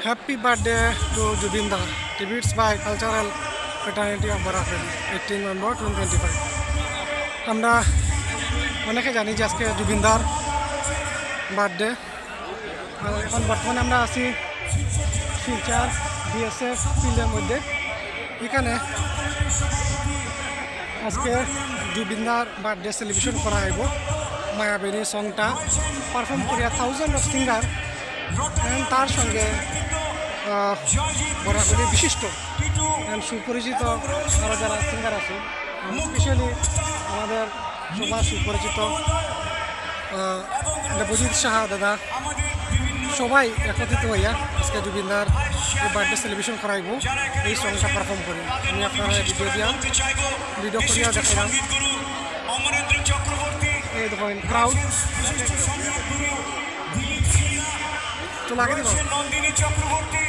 Happy birthday to Jubindar. Tributes by Cultural Fraternity of Barafeli, 18 November 2025. আমরা অনেকে জানি যে আজকে জুবিনদার বার্থডে। আর এখন বর্তমানে আমরা আছি শিলচর বিএসএফ ফিল্ডের মধ্যে। এখানে আজকে জুবিনদার বার্থডে সেলিব্রেশন করা হইব। মায়াবেনী সংটা পারফর্ম করিয়া থাউজেন্ড অফ সিঙ্গার তার সঙ্গে বরাবরই বিশিষ্ট সুপরিচিত আরও যারা সিঙ্গার আছে, স্পেশালি আমাদের সবার সুপরিচিত দেবজিৎ সাহা দাদা, সবাই একত্রিত হইয়া আজকে জুবিনদার এই বার্থডে সেলিব্রেশন করাইব। এই সংটা পারফর্ম করি আমি আপনারা ভিডিও করিয়া দেখাইলাম। এই দেখেন ক্রাউড চলে আগে দেখো। নন্দিনী চক্রবর্তী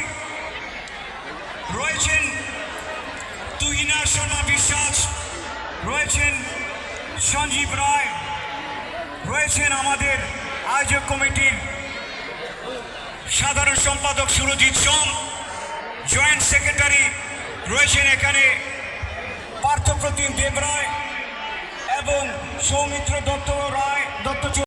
রয়েছেন, তুহিনা সোনা বিশ্বাস রয়েছেন, সঞ্জীব রায় রয়েছেন, আমাদের আয়োজক কমিটির সাধারণ সম্পাদক সুরজিৎ সোম, জয়েন্ট সেক্রেটারি রয়েছেন এখানে পার্থপ্রতিম দেব রায় এবং সৌমিত্র দত্ত রায় দত্ত।